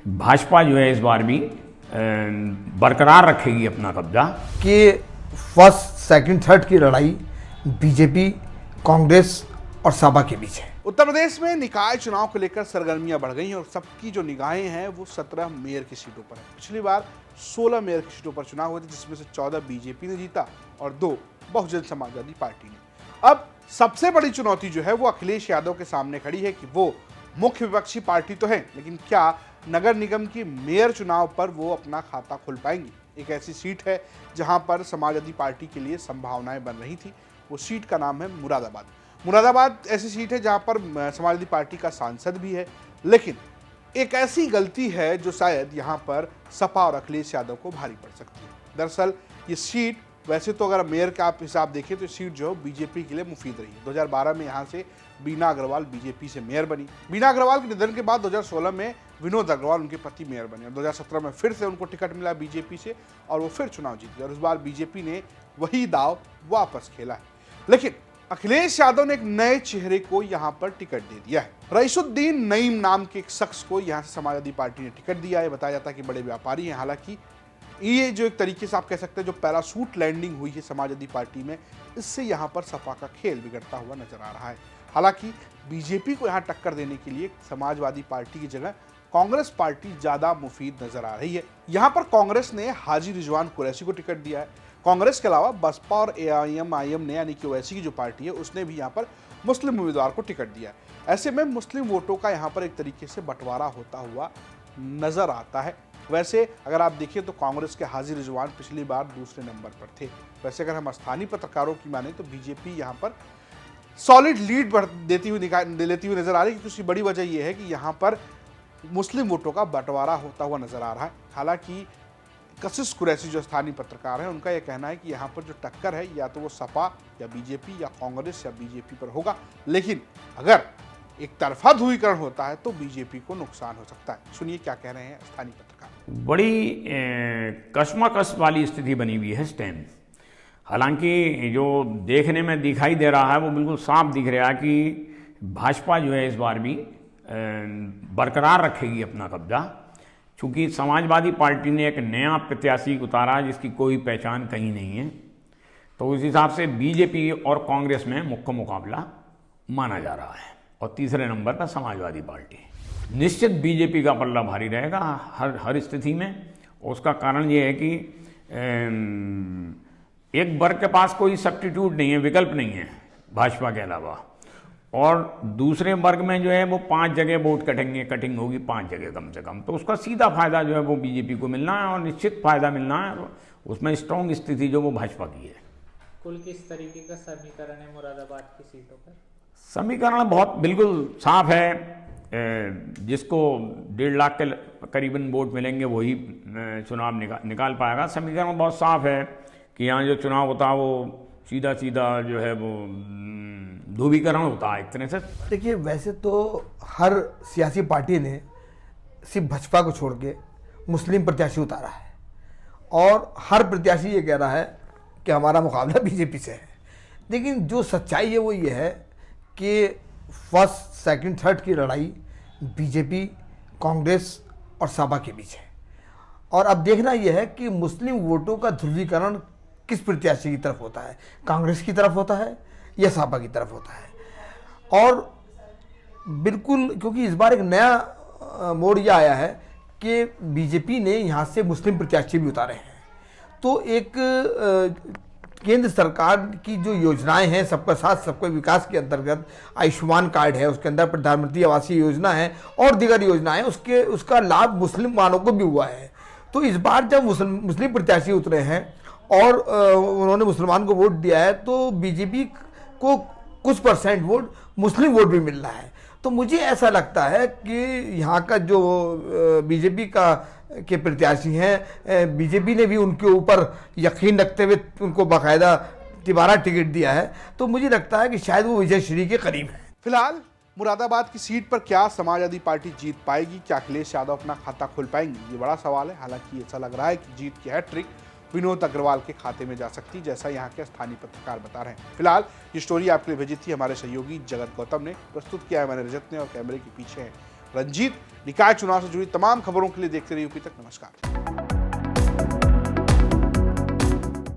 भाजपा जो है इस बार भी बरकरार रखेगी अपना कब्जा। कि फर्स्ट सेकंड थर्ड की लड़ाई बीजेपी, कांग्रेस और सपा के बीच है। उत्तर प्रदेश में निकाय चुनाव को लेकर सरगर्मियां बढ़ गई हैं और सबकी जो निगाहें हैं वो 17 मेयर की सीटों पर है। पिछली बार 16 मेयर की सीटों पर चुनाव हुए थे, जिसमें से 14 बीजेपी ने जीता और 2 बहुजन समाजवादी पार्टी ने। अब सबसे बड़ी चुनौती जो है वो अखिलेश यादव के सामने खड़ी है कि वो मुख्य विपक्षी पार्टी तो है, लेकिन क्या नगर निगम की मेयर चुनाव पर वो अपना खाता खोल पाएंगी। एक ऐसी सीट है जहां पर समाजवादी पार्टी के लिए संभावनाएं बन रही थी। वो सीट का नाम है मुरादाबाद। मुरादाबाद ऐसी सीट है जहां पर समाजवादी पार्टी का सांसद भी है, लेकिन एक ऐसी गलती है जो शायद यहां पर सपा और अखिलेश यादव को भारी पड़ सकती है। दरअसल ये सीट, वैसे तो अगर मेयर का आप हिसाब देखें तो सीट जो बीजेपी के लिए मुफीद रही है। 2012 में यहाँ से बीना अग्रवाल बीजेपी से मेयर बनी। बीना अग्रवाल के निधन के बाद 2016 में विनोद अग्रवाल उनके पति मेयर बने और 2017 में फिर से उनको टिकट मिला बीजेपी से और वो फिर चुनाव जीत गए और इस बार बीजेपी ने वही दाव वापस खेला है। लेकिन अखिलेश यादव ने एक नए चेहरे को यहां पर टिकट दे दिया है। रईसुद्दीन नईम नाम के एक शख्स को यहां से समाजवादी पार्टी ने टिकट दिया है। बताया जाता है कि बड़े व्यापारी हैं। हालांकि ये जो एक तरीके से आप कह सकते हैं जो पैराशूट लैंडिंग हुई है समाजवादी पार्टी में, इससे यहां पर सपा का खेल बिगड़ता हुआ नजर आ रहा है। हालांकि बीजेपी को यहां टक्कर देने के लिए समाजवादी पार्टी की जगह कांग्रेस पार्टी ज्यादा मुफीद नजर आ रही है। यहां पर कांग्रेस ने हाजी रिजवान कुरैशी को टिकट दिया है। कांग्रेस के अलावा बसपा और एआईएम ने यानी कि ओवैसी की जो पार्टी है उसने भी यहाँ पर मुस्लिम उम्मीदवार को टिकट दिया है। ऐसे में मुस्लिम वोटों का यहाँ पर एक तरीके से बंटवारा होता हुआ नजर आता है। वैसे अगर आप देखिए तो कांग्रेस के हाजी रिजवान पिछली बार दूसरे नंबर पर थे। वैसे अगर हम स्थानीय पत्रकारों की माने तो बीजेपी यहाँ पर सॉलिड लीड लेती हुई नजर आ रही है, क्योंकि उसकी बड़ी वजह यह है कि यहाँ पर मुस्लिम वोटों का बंटवारा होता हुआ नजर आ रहा है। हालांकि कशिश कुरैशी जो स्थानीय पत्रकार हैं उनका यह कहना है कि यहाँ पर जो टक्कर है या तो वो सपा या बीजेपी या कांग्रेस या बीजेपी पर होगा, लेकिन अगर एक तरफा ध्रुवीकरण होता है तो बीजेपी को नुकसान हो सकता है। सुनिए क्या कह रहे हैं स्थानीय पत्रकार। बड़ी कशमकश वाली स्थिति बनी हुई है इस टाइम। हालांकि जो देखने में दिखाई दे रहा है वो बिल्कुल साफ दिख रहा है कि भाजपा जो है इस बार भी बरकरार रखेगी अपना कब्जा, क्योंकि समाजवादी पार्टी ने एक नया प्रत्याशी उतारा जिसकी कोई पहचान कहीं नहीं है। तो उस हिसाब से बीजेपी और कांग्रेस में मुख्य मुकाबला माना जा रहा है और तीसरे नंबर पर समाजवादी पार्टी। निश्चित बीजेपी का पल्ला भारी रहेगा हर स्थिति में। उसका कारण ये है कि एक वर्ग के पास कोई सब्स्टिट्यूट नहीं है, विकल्प नहीं है भाजपा के अलावा, और दूसरे वर्ग में जो है वो 5 जगह वोट कटिंग होगी, 5 जगह कम से कम। तो उसका सीधा फायदा जो है वो बीजेपी को मिलना है और निश्चित फायदा मिलना है। उसमें स्ट्रॉन्ग स्थिति जो वो भाजपा की है। कुल किस तरीके का समीकरण है मुरादाबाद की सीटों पर? समीकरण बहुत बिल्कुल साफ है। जिसको 1.5 लाख के करीबन वोट मिलेंगे वही चुनाव निकाल पाएगा। समीकरण बहुत साफ है कि यहाँ जो चुनाव होता है वो सीधा जो है वो ध्रुवीकरण होता है एक तरह से। देखिए, वैसे तो हर सियासी पार्टी ने सिर्फ भाजपा को छोड़ के मुस्लिम प्रत्याशी उतारा है और हर प्रत्याशी ये कह रहा है कि हमारा मुकाबला बीजेपी से है। लेकिन जो सच्चाई है वो ये है कि फर्स्ट सेकंड थर्ड की लड़ाई बीजेपी, कांग्रेस और सपा के बीच है और अब देखना यह है कि मुस्लिम वोटों का ध्रुवीकरण किस प्रत्याशी की तरफ होता है, कांग्रेस की तरफ होता है या सपा की तरफ होता है। और बिल्कुल, क्योंकि इस बार एक नया मोड़ यह आया है कि बीजेपी ने यहाँ से मुस्लिम प्रत्याशी भी उतारे हैं। तो एक केंद्र सरकार की जो योजनाएं हैं सबका साथ सबका विकास के अंतर्गत, आयुष्मान कार्ड है, उसके अंदर प्रधानमंत्री आवासीय योजना है और दीगर योजनाएं, उसका लाभ मुस्लिम वालों को भी हुआ है। तो इस बार जब मुस्लिम प्रत्याशी उतरे हैं और उन्होंने मुसलमान को वोट दिया है तो बीजेपी को कुछ परसेंट वोट मुस्लिम वोट भी मिल रहा है। तो मुझे ऐसा लगता है कि यहाँ का जो बीजेपी के प्रत्याशी हैं, बीजेपी ने भी उनके ऊपर यकीन रखते हुए उनको बाकायदा दोबारा टिकट दिया है। तो मुझे लगता है कि शायद वो विजय श्री के करीब है। फिलहाल मुरादाबाद की सीट पर क्या समाजवादी पार्टी जीत पाएगी? क्या अखिलेश यादव अपना खाता खोल पाएंगे? ये बड़ा सवाल है। हालांकि ऐसा लग रहा है कि जीत की हैट्रिक विनोद अग्रवाल के खाते में जा सकती, जैसा यहाँ के स्थानीय पत्रकार बता रहे हैं। फिलहाल ये स्टोरी आपके लिए भेजी थी हमारे सहयोगी जगत गौतम ने, प्रस्तुत किया है मैंने रजत ने और कैमरे के पीछे है रंजीत। निकाय चुनाव से जुड़ी तमाम खबरों के लिए देखते रहिए यूपी तक। नमस्कार।